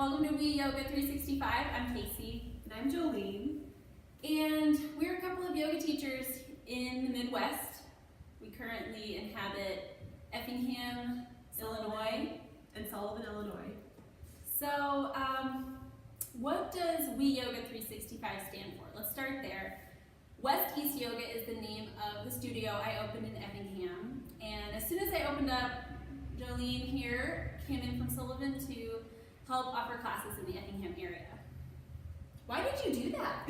Welcome to We Yoga 365. I'm Kaycie. And I'm Jolene. And we're a couple of yoga teachers in the Midwest. We currently inhabit Effingham, Illinois. And Sullivan, Illinois. So, what does We Yoga 365 stand for? Let's start there. West East Yoga is the name of the studio I opened in Effingham. And as soon as I opened up, Jolene here came in from Sullivan to help offer classes in the Effingham area. Why did you do that?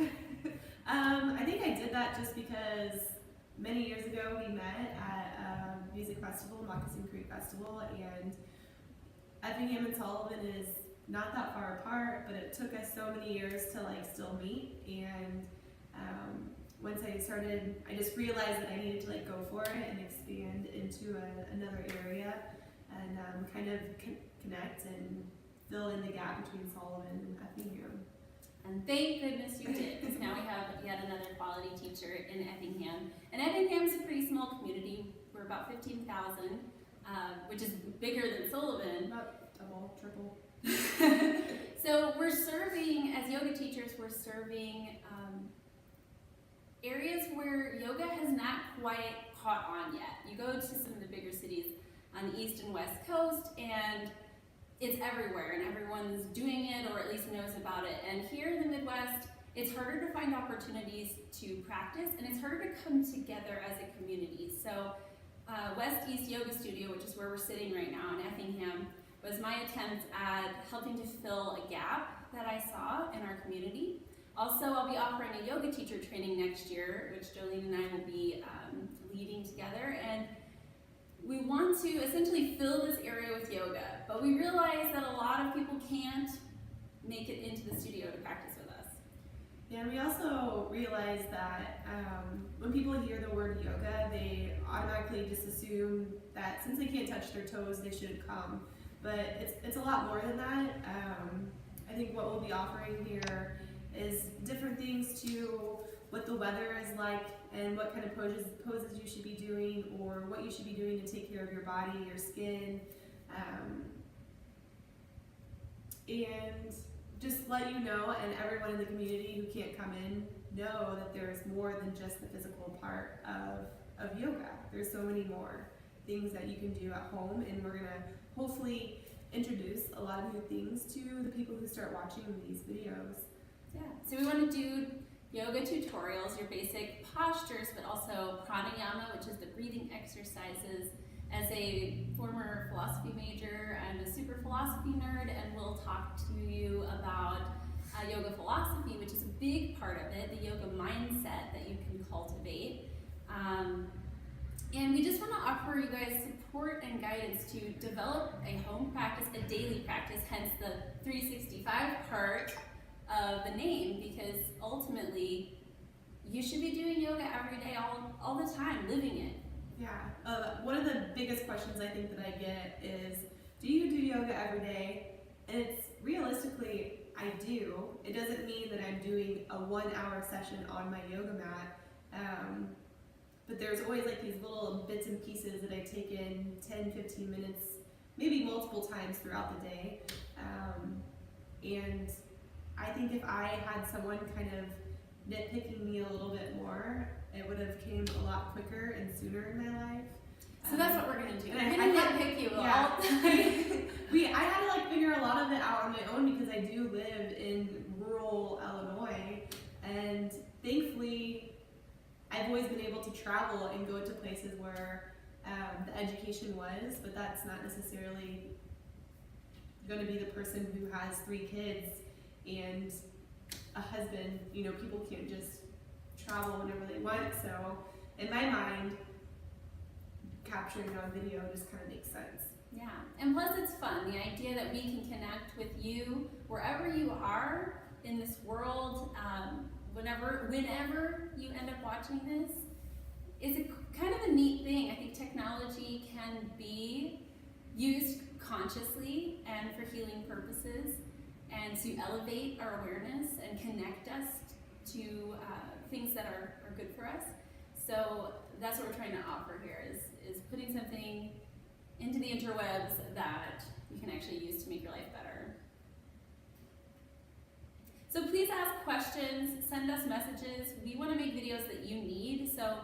I think I did that just because many years ago we met at a music festival, Moccasin Creek Festival, and Effingham and Sullivan is not that far apart, but it took us so many years to still meet. And once I started, I just realized that I needed to go for it and expand into another area and kind of connect and fill in the gap between Sullivan and Effingham. And thank goodness you did, because now we have yet another quality teacher in Effingham. And Effingham's a pretty small community. We're about 15,000, which is bigger than Sullivan. About double, triple. So we're serving, as yoga teachers, we're serving areas where yoga has not quite caught on yet. You go to some of the bigger cities on the east and west coast, and it's everywhere, and everyone's doing it, or at least knows about it. And here in the Midwest, it's harder to find opportunities to practice, and it's harder to come together as a community. So West East Yoga Studio, which is where we're sitting right now in Effingham, was my attempt at helping to fill a gap that I saw in our community. Also, I'll be offering a yoga teacher training next year, which Jolene and I will be leading together. And we want to essentially fill this area with yoga, but we realize that a lot of people can't make it into the studio to practice with us. Yeah, and we also realize that when people hear the word yoga, they automatically just assume that since they can't touch their toes, they shouldn't come. But it's a lot more than that. I think what we'll be offering here is different things to what the weather is like and what kind of poses you should be doing, or what you should be doing to take care of your body, your skin, and just let you know, and everyone in the community who can't come in know that there's more than just the physical part of yoga. There's so many more things that you can do at home, and we're gonna hopefully introduce a lot of new things to the people who start watching these videos. Yeah, so we want to do yoga tutorials, your basic postures, but also pranayama, which is the breathing exercises. As a former philosophy major and a super philosophy nerd, and we'll talk to you about yoga philosophy, which is a big part of it, the yoga mindset that you can cultivate. And we just want to offer you guys support and guidance to develop a home practice, a daily practice, hence the 365 part of the name, because ultimately you should be doing yoga every day, all the time, living it. Yeah, one of the biggest questions I think that I get is, do you do yoga every day? And it's realistically, I do. It doesn't mean that I'm doing a 1-hour session on my yoga mat, but there's always these little bits and pieces that I take in 10, 15 minutes, maybe multiple times throughout the day. And I think if I had someone kind of nitpicking me a little bit more, it would have came a lot quicker and sooner in my life. So that's what we're gonna do. And we're gonna nitpick you yeah. all the time. I had to figure a lot of it out on my own, because I do live in rural Illinois, and thankfully I've always been able to travel and go to places where the education was, but that's not necessarily going to be the person who has 3 kids and a husband. People can't just travel whenever they want. So in my mind, capturing it on video just kind of makes sense. Yeah, and plus it's fun. The idea that we can connect with you wherever you are in this world, whenever you end up watching this, is kind of a neat thing. I think technology can be used consciously and for healing purposes, and to elevate our awareness and connect us to things that are good for us. So that's what we're trying to offer here, is putting something into the interwebs that you can actually use to make your life better. please ask questions, send us messages. We want to make videos that you need, so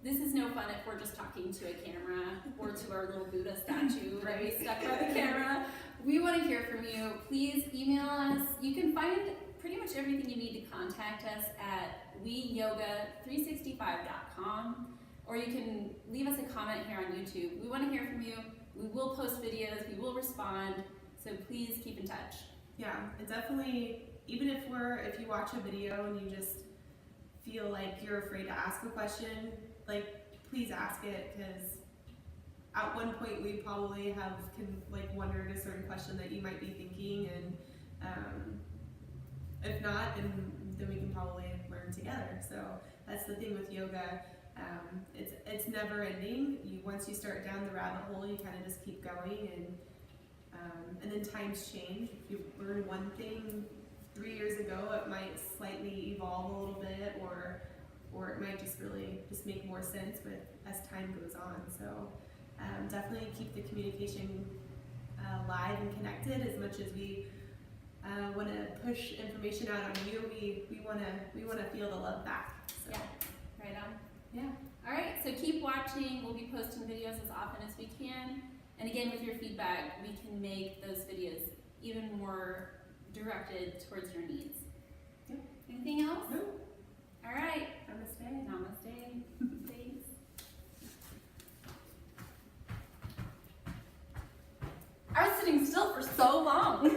this is no fun if we're just talking to a camera or to our little Buddha statue that we stuck by the camera. We want to hear from you. Please email us. You can find pretty much everything you need to contact us at weyoga365.com, or you can leave us a comment here on YouTube. We want to hear from you. We will post videos. We will respond. So please keep in touch. Yeah, it definitely, even if you watch a video and you just feel like you're afraid to ask a question, like, please ask it, because at one point we probably wondered a certain question that you might be thinking, and if not, then we can probably learn together. So that's the thing with yoga. It's never ending. Once you start down the rabbit hole, you kind of just keep going, and then times change. If you learn one thing 3 years ago, it might slightly evolve a little bit, or it might just really make more sense as time goes on. So definitely keep the communication live and connected. As much as we want to push information out on you, we want to feel the love back. So. Yeah, right on. Yeah. All right, so keep watching. We'll be posting videos as often as we can. And again, with your feedback, we can make those videos even more directed towards your needs. Yep. Anything else? No. All right. Namaste. Namaste. Thanks. I was sitting still for so long.